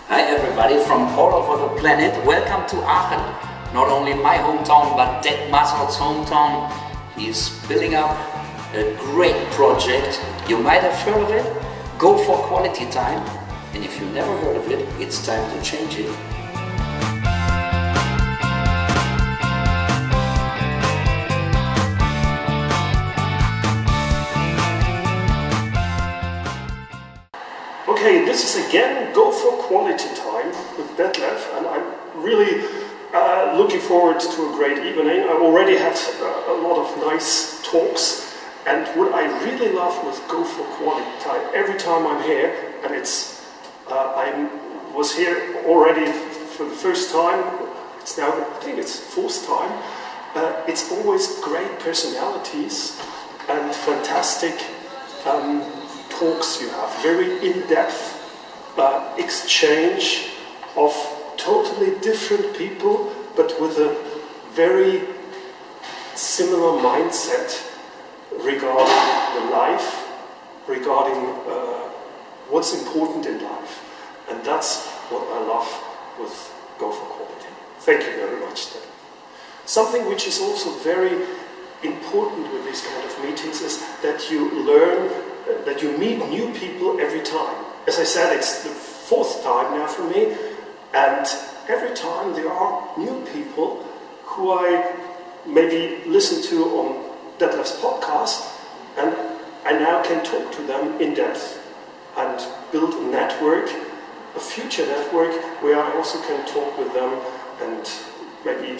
Hi everybody from all over the planet. Welcome to Aachen. Not only my hometown, but Dirk Mattern's hometown. He's building up a great project. You might have heard of it. Go for quality time. And if you never heard of it, it's time to change it. Okay, this is again Go for Quality Time with Detlef, and I'm really looking forward to a great evening. I've already had a lot of nice talks, and what I really love with Go for Quality Time, every time I'm here, and I was here already for the first time, it's now, I think it's fourth time, it's always great personalities and fantastic talks you have, very in-depth exchange of totally different people, but with a very similar mindset regarding the life, regarding what's important in life. And that's what I love with Go for Quality. Thank you very much. Something which is also very important with these kind of meetings is that you learn, that you meet new people every time. As I said, it's the fourth time now for me, and every time there are new people who I maybe listen to on Detlef's podcast, and I now can talk to them in depth and build a network, a future network, where I also can talk with them and maybe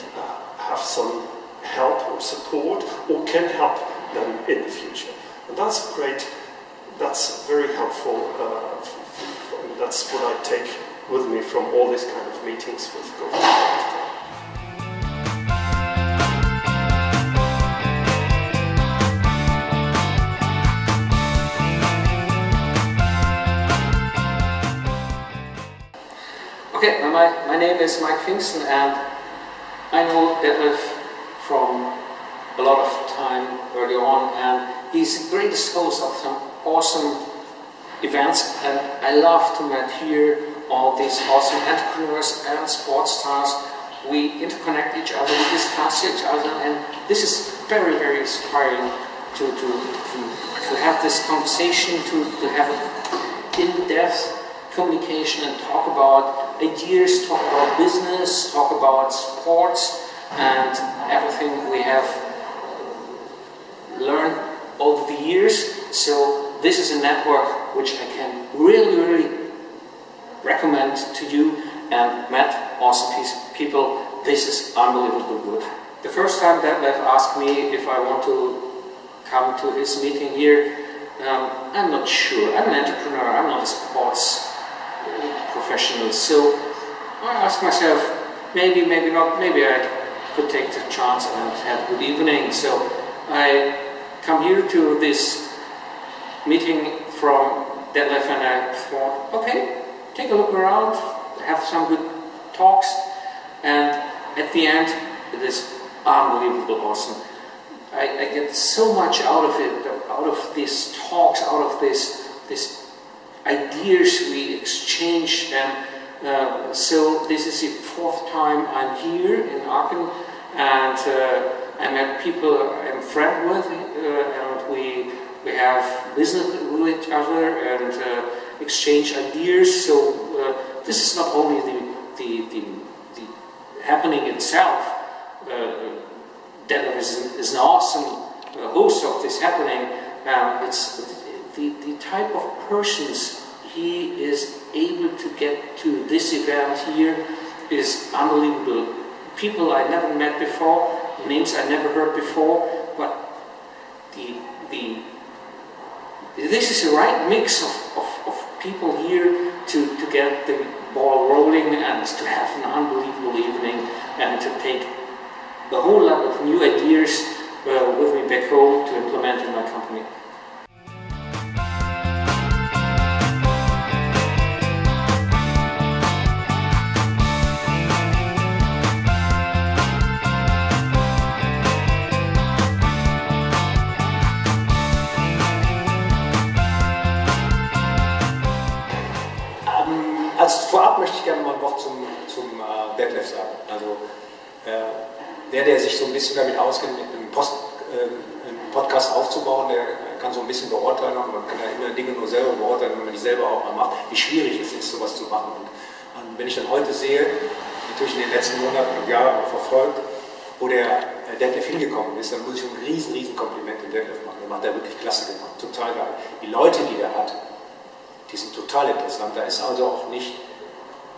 have some help or support, or can help them in the future. And that's great. That's very helpful. That's what I take with me from all these kind of meetings with Go for Quality. Okay, my name is Mike Pfingsten, and I know Detlef from a lot of time early on, and he's the greatest host of some awesome events, and I love to meet here all these awesome entrepreneurs and sports stars. We interconnect each other, we discuss each other, and this is very, very inspiring to have this conversation, to have in-depth communication and talk about ideas, talk about business, talk about sports, and everything we have learned over the years. So this is a network which I can really recommend to you, and met awesome people. This is unbelievably good. The first time Detlef asked me if I want to come to his meeting here, I'm not sure. I'm an entrepreneur, I'm not a sports professional, so I asked myself, maybe not, maybe I could take the chance and have a good evening. So I come here to this meeting from Detlef, and I thought, okay, take a look around, have some good talks, and at the end it is unbelievably awesome. I get so much out of it, out of these talks, out of these ideas we exchange, and so this is the fourth time I'm here in Aachen, and I met people I'm friend with, and we have business with each other and exchange ideas. So this is not only the happening itself. Detlef is an awesome host of this happening. It's the type of persons he is able to get to this event here is unbelievable. People I never met before, names I never heard before, but this is the right mix of people here to get the ball rolling and to have an unbelievable evening and to take a whole lot of new ideas with me back home to implement in my company. Als vorab möchte ich gerne mal ein Wort zum Detlef sagen. Also der sich so ein bisschen damit auskennt, mit einem Podcast aufzubauen, der kann so ein bisschen beurteilen, aber man kann ja immer Dinge nur selber beurteilen, wenn man die selber auch mal macht, wie schwierig es ist, sowas zu machen. Und wenn ich dann heute sehe, natürlich in den letzten Monaten und Jahren verfolgt, wo der Detlef hingekommen ist, dann muss ich ein riesen Kompliment dem Detlef machen. Der macht er wirklich klasse gemacht, total geil. Die Leute, die der hat, die sind total interessant. Da ist also auch nicht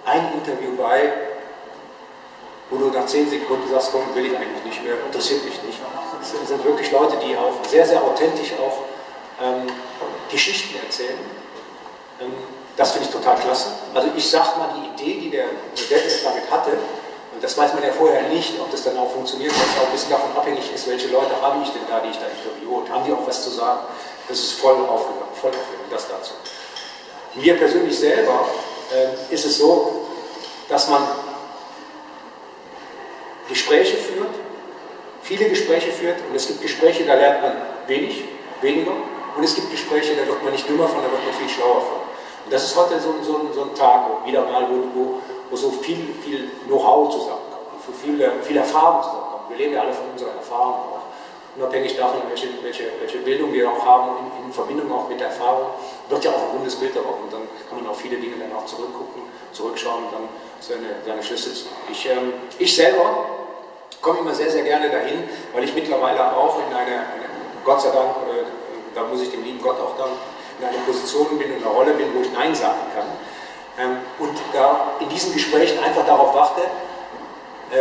ein Interview bei, wo du nach 10 Sekunden sagst, komm, will ich eigentlich nicht mehr, interessiert mich nicht. Das sind wirklich Leute, die auch sehr authentisch auch Geschichten erzählen. Das finde ich total klasse. Also ich sag mal, die Idee, die der Detlef damit hatte, und das weiß man ja vorher nicht, ob das dann auch funktioniert, weil es auch ein bisschen davon abhängig ist, welche Leute habe ich denn da, die ich da interviewe, und haben die auch was zu sagen. Das ist voll aufgegangen, das dazu. Mir persönlich selber ist es so, dass man Gespräche führt, viele Gespräche führt, und es gibt Gespräche, da lernt man weniger, und es gibt Gespräche, da wird man nicht dümmer von, da wird man viel schlauer von. Und das ist heute so ein Tag, wieder mal, wo so viel Know-how zusammenkommt, wo viel Erfahrung zusammenkommt. Wir leben ja alle von unserer Erfahrung auch. Unabhängig davon, welche Bildung wir auch haben, in Verbindung auch mit der Erfahrung, wird ja auch ein rundes Bild darauf. Und dann kann man auf viele Dinge dann auch zurückschauen und dann seine Schlüsse ziehen. Ich selber komme immer sehr gerne dahin, weil ich mittlerweile auch in eine Gott sei Dank, da muss ich dem lieben Gott auch danken, in einer Position bin, in einer Rolle bin, wo ich Nein sagen kann. Und da in diesen Gesprächen einfach darauf warte,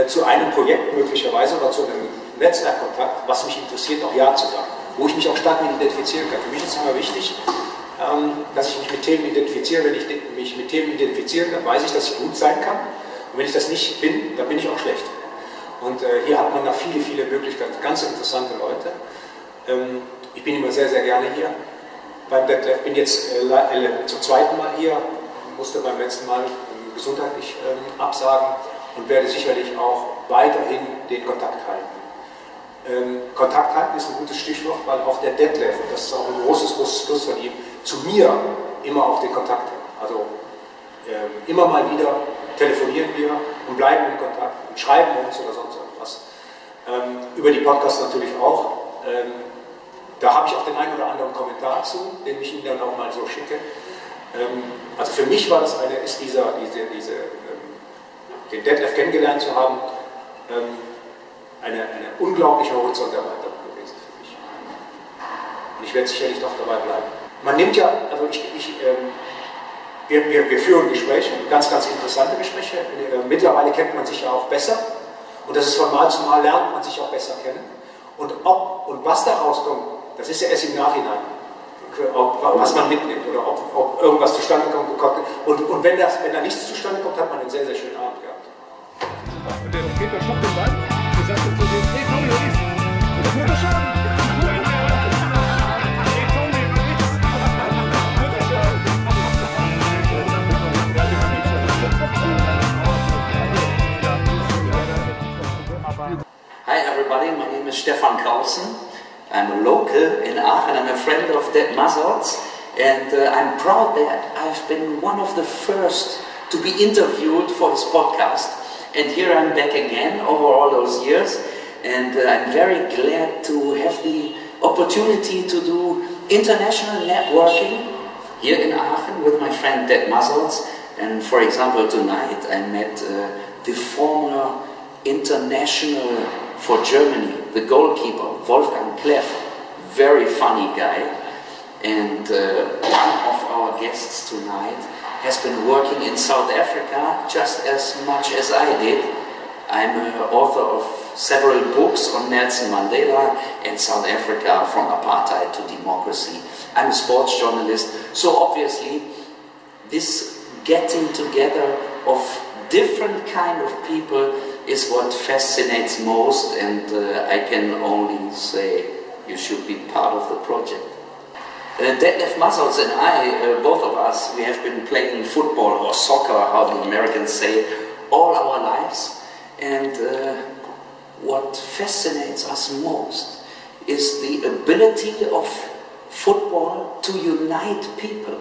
zu einem Projekt möglicherweise oder zu einem Netzwerkkontakt, was mich interessiert, auch Ja zu sagen, wo ich mich auch stark mit identifizieren kann. Für mich ist es immer wichtig, dass ich mich mit Themen identifiziere. Wenn ich mich mit Themen identifiziere, dann weiß ich, dass ich gut sein kann. Und wenn ich das nicht bin, dann bin ich auch schlecht. Und hier hat man da viele Möglichkeiten, ganz interessante Leute. Ich bin immer sehr gerne hier beim Detlef. Bin jetzt zum zweiten Mal hier, musste beim letzten Mal gesundheitlich absagen und werde sicherlich auch weiterhin den Kontakt halten. Kontakt halten ist ein gutes Stichwort, weil auch der Detlef, und das ist auch ein großes Plus von ihm, zu mir immer auch den Kontakt hat. Also immer mal wieder telefonieren wir und bleiben in Kontakt und schreiben uns oder sonst irgendwas. Über die Podcasts natürlich auch. Da habe ich auch den einen oder anderen Kommentar zu, den ich Ihnen dann auch mal so schicke. Also für mich war das den Detlef kennengelernt zu haben, eine unglaubliche Horizonterweiterung gewesen für mich. Und ich werde sicherlich noch dabei bleiben. Man nimmt ja, also wir führen Gespräche, ganz interessante Gespräche. Mittlerweile kennt man sich ja auch besser. Und das ist von Mal zu Mal, lernt man sich auch besser kennen. Und ob und was da rauskommt, das ist ja erst im Nachhinein, was man mitnimmt oder ob irgendwas zustande kommt. Und wenn da nichts zustande kommt, hat man einen sehr schönen Abend gehabt. Und der Peter stoppt den Ball und sagt zu dem, hey Tommy, was ist? Guter Schaden! Hey Tommy, was ist? Hi everybody, my name is Stefan Kausen. I'm a local in Aachen, I'm a friend of Det Masold's, and I'm proud that I've been one of the first to be interviewed for his podcast. And here I'm back again over all those years, and I'm very glad to have the opportunity to do international networking here in Aachen with my friend Det Masold's. And for example, tonight I met the former international for Germany, the goalkeeper, Wolfgang Kleff, very funny guy. And one of our guests tonight has been working in South Africa just as much as I did. I'm an author of several books on Nelson Mandela and South Africa from apartheid to democracy. I'm a sports journalist, so obviously this getting together of different kind of people is what fascinates most, and I can only say you should be part of the project. Detlef Masold's and I, both of us, we have been playing football or soccer, how the Americans say, all our lives. And what fascinates us most is the ability of football to unite people.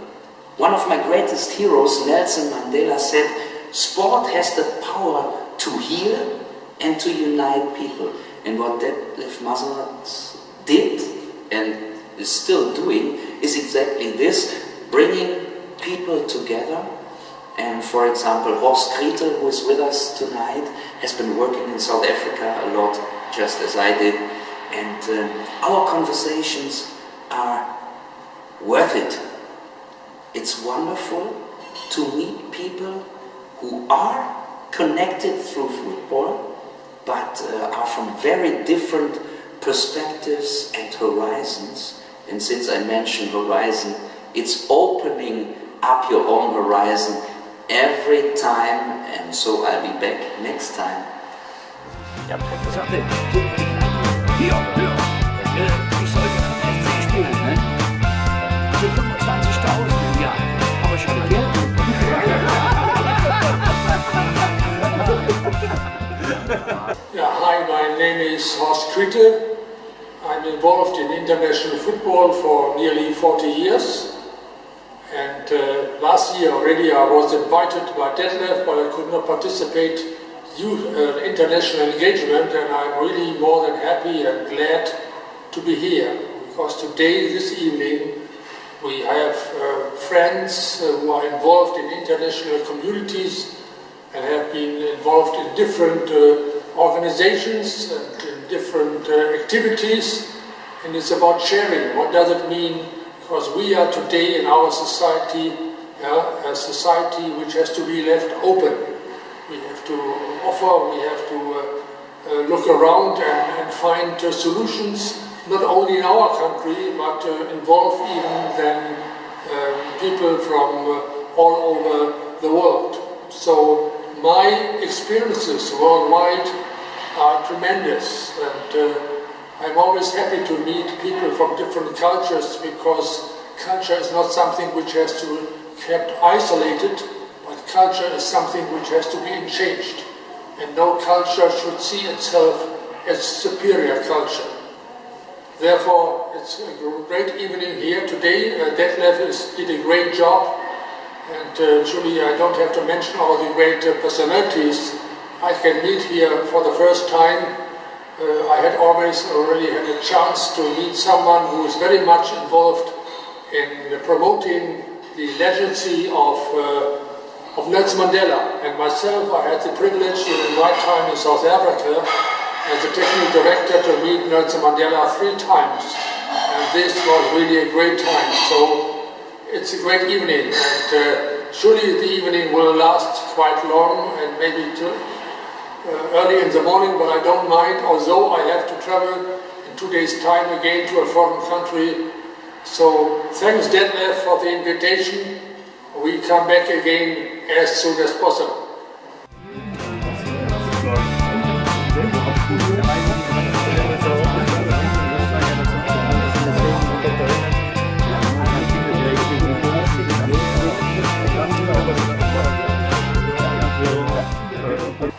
One of my greatest heroes, Nelson Mandela, said, "Sport has the power to heal and to unite people." And what Detlef Masselratz did and is still doing is exactly this, bringing people together. And for example, Horst Kriete, who is with us tonight, has been working in South Africa a lot, just as I did. And our conversations are worth it. It's wonderful to meet people who are connected through football, but are from very different perspectives and horizons. And since I mentioned horizon, it's opening up your own horizon every time, and so I'll be back next time. Ja, der sagte, hier, ich sollte vom FC spielen, ne? Für 25.000 im Jahr. Aber schon erklärt. Yeah, hi, my name is Horst Kriete. I'm involved in international football for nearly 40 years. And last year already I was invited by Detlef, but I could not participate in international engagement, and I'm really more than happy and glad to be here. Because today, this evening, we have friends who are involved in international communities and have been involved in different organizations and in different activities, and it's about sharing. What does it mean? Because we are today in our society a society which has to be left open. We have to offer, we have to look around and find solutions, not only in our country, but involve even then people from all over the world. So my experiences worldwide are tremendous, and I'm always happy to meet people from different cultures, because culture is not something which has to be kept isolated, but culture is something which has to be changed. And no culture should see itself as superior culture. Therefore, it's a great evening here today. Detlef did a great job, and truly I don't have to mention all the great personalities I can meet here for the first time. I had always already had a chance to meet someone who is very much involved in promoting the legacy of Nelson Mandela. And myself, I had the privilege in my time in South Africa as a technical director to meet Nelson Mandela 3 times. And this was really a great time. So it's a great evening, and surely the evening will last quite long, and maybe early in the morning, but I don't mind, although I have to travel in 2 days' time again to a foreign country. So thanks, Detlef, for the invitation. We come back again as soon as possible.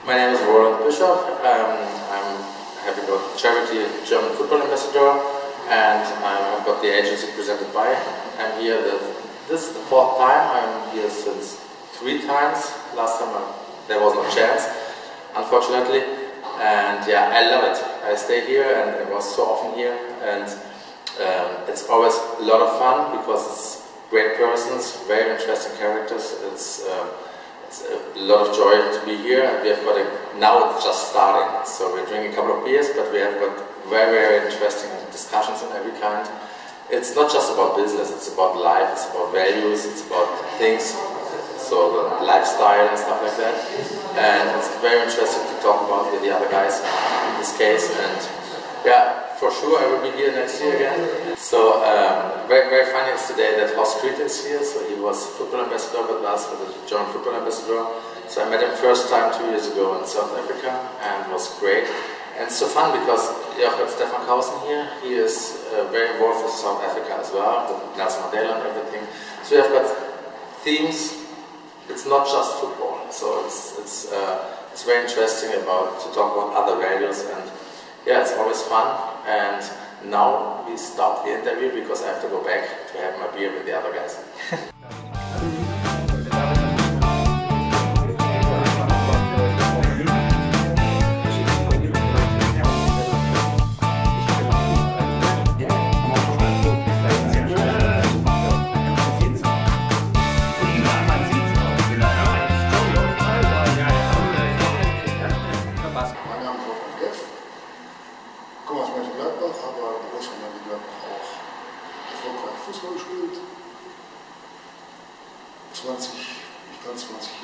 My name is Roland Bischoff. I'm having a charity German football ambassador, and I've got the agency presented by. I'm here, this is the 4th time. I'm here since 3 times. Last time there was no chance, unfortunately. And yeah, I love it. I stay here, and I was so often here, and it's always a lot of fun because it's great persons, very interesting characters. It's a lot of joy to be here, and we have got now it's just starting, so we're drinking a couple of beers, but we have got very, very interesting discussions of every kind. It's not just about business, it's about life, it's about values, it's about things, so the lifestyle and stuff like that. And it's very interesting to talk about with the other guys in this case, and yeah, for sure I will be here next year again. So very, very funny is today that Horst Kriete is here, so he was football ambassador with us, with the German football ambassador. So I met him first time 2 years ago in South Africa, and it was great. And it's so fun because you've got Stefan Kausen here, he is very involved with South Africa as well, with Nelson Mandela and everything. So you've got themes, it's not just football, so it's very interesting to talk about other values, and yeah, it's always fun. And now we stop the interview because I have to go back to have my beer with the other guys.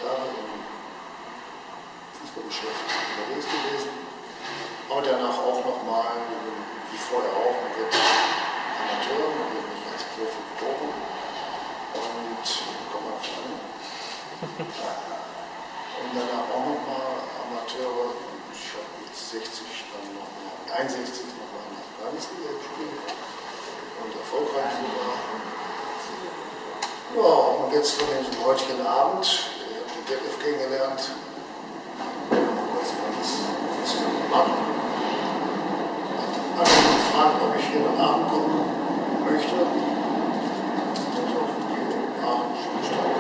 Jahre im Fußballgeschäft unterwegs gewesen. Aber danach auch nochmal, wie vorher auch, man wird Amateur, man wird nicht als Profi geboren und kommt man auf an. Und danach auch nochmal Amateure, ich habe jetzt 60, dann nochmal 61 nochmal in der Landesliga gespielt und erfolgreich sogar. Ja, und jetzt von dem heutigen Abend, ich habe den Detlef kennengelernt, kurz mal das zusammen gemacht. Alle gefragt, ob ich hier nach Aachen kommen möchte. Aachen schon stand.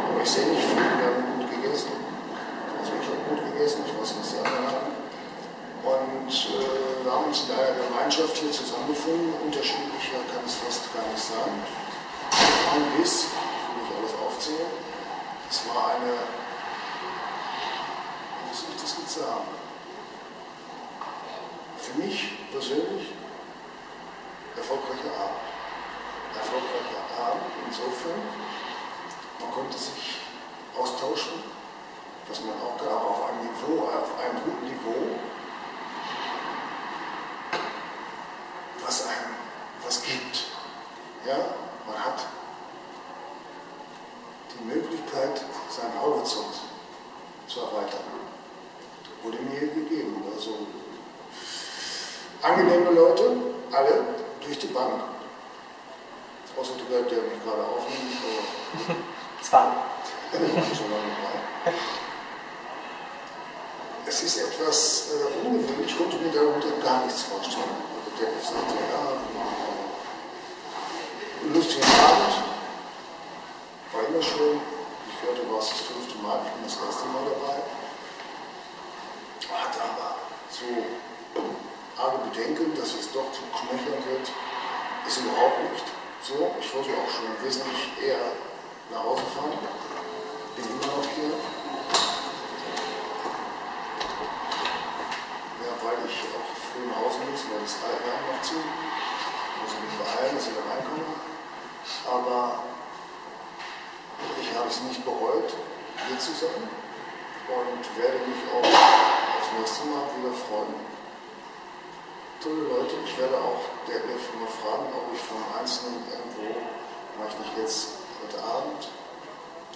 Aber ich sehe nicht viel, wir haben gut gegessen. Also ich habe gut gegessen, ich weiß nicht, die anderen haben. Und wir haben uns in einer Gemeinschaft hier zusammengefunden. Unterschiedlicher kann es fast gar nicht sein. Von bis, ich will nicht alles aufzählen. Es war eine, wie soll ich das jetzt sagen? Für mich persönlich erfolgreicher Abend. Erfolgreicher Abend insofern, man konnte sich austauschen, was man auch gab auf einem Niveau, auf einem guten Niveau, was gibt. Ja, man hat die Möglichkeit, seinen Horizont zu erweitern. Wurde mir hier gegeben. Also angenehme Leute, alle durch die Bank. Außer der mich gerade aufnimmt. Zwei. Es ist etwas ungewöhnlich, ich konnte mir darunter gar nichts vorstellen. Der sagte, ja, lustigen Abend, war immer schön. Ich hörte, war es das 5. Mal, ich bin das erste Mal dabei. Hatte aber so arge Bedenken, dass es doch zu knöchern wird, ist überhaupt nicht so. Ich wollte auch schon wesentlich eher nach Hause fahren, bin immer noch hier. Ja, weil ich auch früh nach Hause muss, weil das Altenheim noch zu. Muss mich beeilen, dass ich da reinkomme. Aber ich habe es nicht bereut, hier zu sein und werde mich auch aufs nächste Mal wieder freuen. Tolle Leute, ich werde auch Detlef mal fragen, ob ich vom Einzelnen irgendwo, mache ich nicht jetzt heute Abend,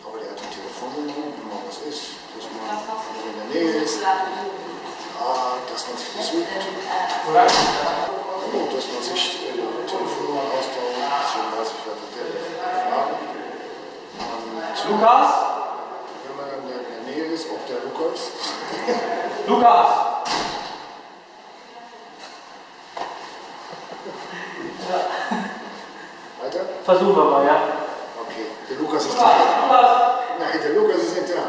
aber der hat die Telefonnummer, wenn mal was ist, dass man in der Nähe ist, dass man sich besucht, dass man sich Telefonnummern austauscht, beziehungsweise ich werde Detlef fragen. Und Lukas? Wenn man dann in der Nähe ist, auch der Lukas. Lukas! Weiter? Versuchen wir mal, ja. Okay, der Lukas ist da. Nein, der Lukas ist nicht da.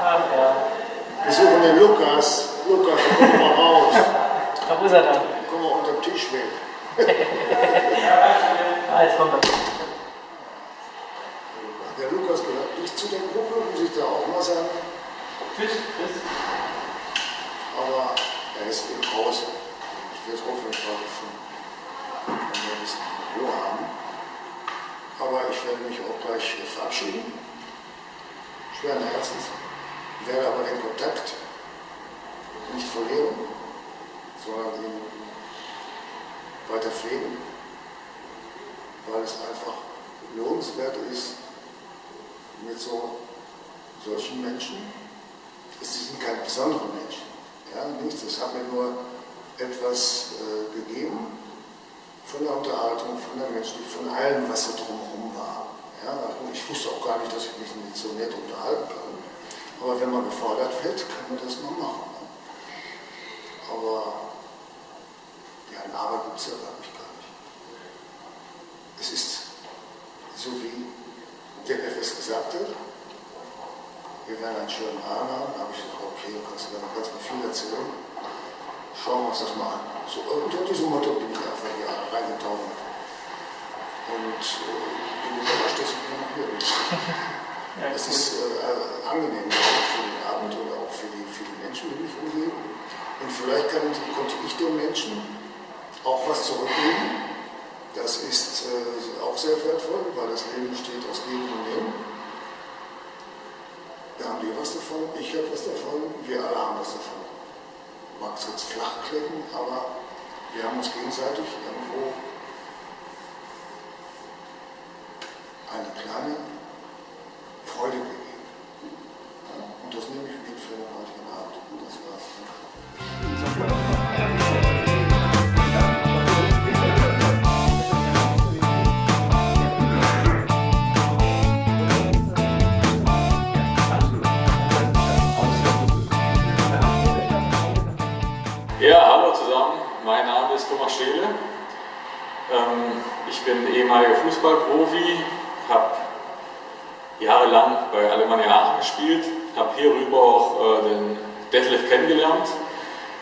Ach ja. Wir suchen den Lukas. Lukas, komm mal raus. Wo ist er dann? Komm mal unter den Tisch weg. Jetzt kommt er. Der Lukas gehört nicht zu der Gruppe, muss ich da auch mal sagen. Tschüss. Tschüss. Aber er ist im Haus. Ich werde hoffentlich gerade gefunden, wenn wir ein bisschen Ruhe haben. Aber ich werde mich auch gleich verabschieden. Schweren Herzens. Werde aber den Kontakt nicht verlieren, sondern ihn weiter pflegen, weil es einfach lohnenswert ist, mit solchen Menschen. Sie sind keine besonderen Menschen. Ja, nichts. Es hat mir nur etwas gegeben von der Unterhaltung, von der Menschlichkeit, von allem, was so drumherum war. Ja, ich wusste auch gar nicht, dass ich mich nicht so nett unterhalten kann. Aber wenn man gefordert wird, kann man das mal machen. Ne? Aber ja, ein Aber gibt es ja, glaube ich, gar nicht. Es ist so, wie der FS gesagt hat, wir werden einen schönen Abend haben. Da habe ich gesagt, okay, du kannst mir viel erzählen. Schauen wir uns das mal an. So, unter diesem Motto bin ich einfach hier reingetaucht. Und bin überrascht, dass ich immer noch hier bin. Es ist angenehm für den Abend oder auch für die Menschen, die mich umgeben. Und vielleicht konnte ich den Menschen auch was zurückgeben, Das ist auch sehr wertvoll, weil das Leben besteht aus Geben und Nehmen. Da haben die was davon, ich habe was davon, wir alle haben was davon. Mag es jetzt flach klingen, aber wir haben uns gegenseitig irgendwo eine kleine Freude gegeben. Ja, und das nehme ich mit für den heutigen Abend. Das war's. Ja, hallo zusammen, mein Name ist Thomas Scheele. Ich bin ehemaliger Fußballprofi, habe jahrelang bei Alemannia Aachen gespielt, habe hierüber auch den Detlef kennengelernt.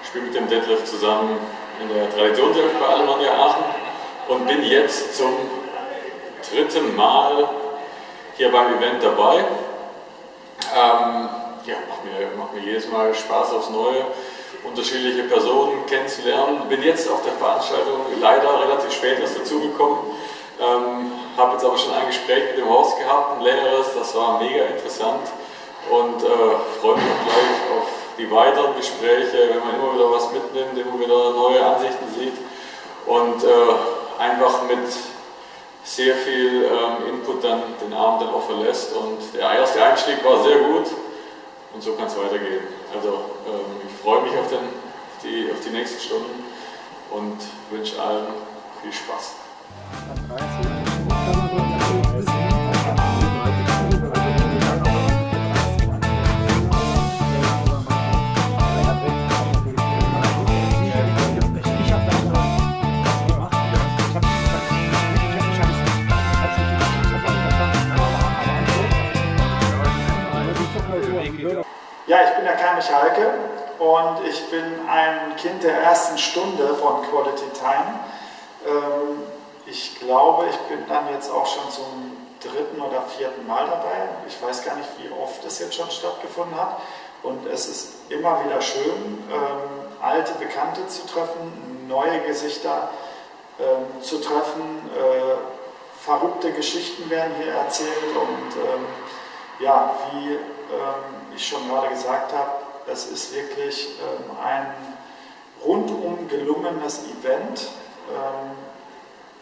Ich spiele mit dem Detlef zusammen in der Traditionself bei Alemannia Aachen und bin jetzt zum 3. Mal hier beim Event dabei. Ja, macht mir jedes Mal Spaß aufs Neue, unterschiedliche Personen kennenzulernen. Bin jetzt auf der Veranstaltung leider relativ spät erst dazugekommen. Habe jetzt aber schon ein Gespräch mit dem Horst gehabt, ein längeres, das war mega interessant und freue mich auch gleich auf die weiteren Gespräche, wenn man immer wieder was mitnimmt, immer wieder neue Ansichten sieht und einfach mit sehr viel Input dann den Abend dann auch verlässt. Und der erste Einstieg war sehr gut und so kann es weitergehen. Also ich freue mich auf die nächsten Stunden und wünsche allen viel Spaß. Ja, ich bin der Kai Michalke und ich bin ein Kind der ersten Stunde von Quality Time. Ich glaube, ich bin dann jetzt auch schon zum 3. oder 4. Mal dabei. Ich weiß gar nicht, wie oft es jetzt schon stattgefunden hat. Und es ist immer wieder schön, alte Bekannte zu treffen, neue Gesichter zu treffen. Verrückte Geschichten werden hier erzählt und ja, wie ich schon gerade gesagt habe, es ist wirklich ein rundum gelungenes Event,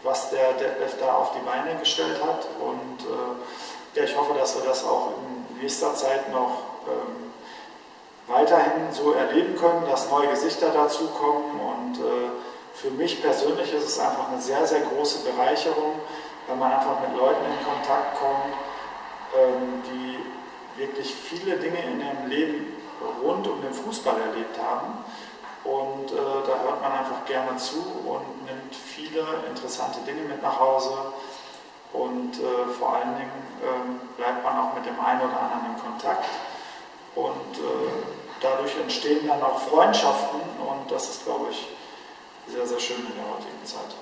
was der Detlef da auf die Beine gestellt hat. Und ja, ich hoffe, dass wir das auch in nächster Zeit noch weiterhin so erleben können, dass neue Gesichter dazukommen. Und für mich persönlich ist es einfach eine sehr, sehr große Bereicherung, wenn man einfach mit Leuten in Kontakt kommt, die wirklich viele Dinge in ihrem Leben rund um den Fußball erlebt haben. Und da hört man einfach gerne zu und nimmt viele interessante Dinge mit nach Hause. Und vor allen Dingen bleibt man auch mit dem einen oder anderen in Kontakt. Und dadurch entstehen dann auch Freundschaften. Und das ist, glaube ich, sehr, sehr schön in der heutigen Zeit.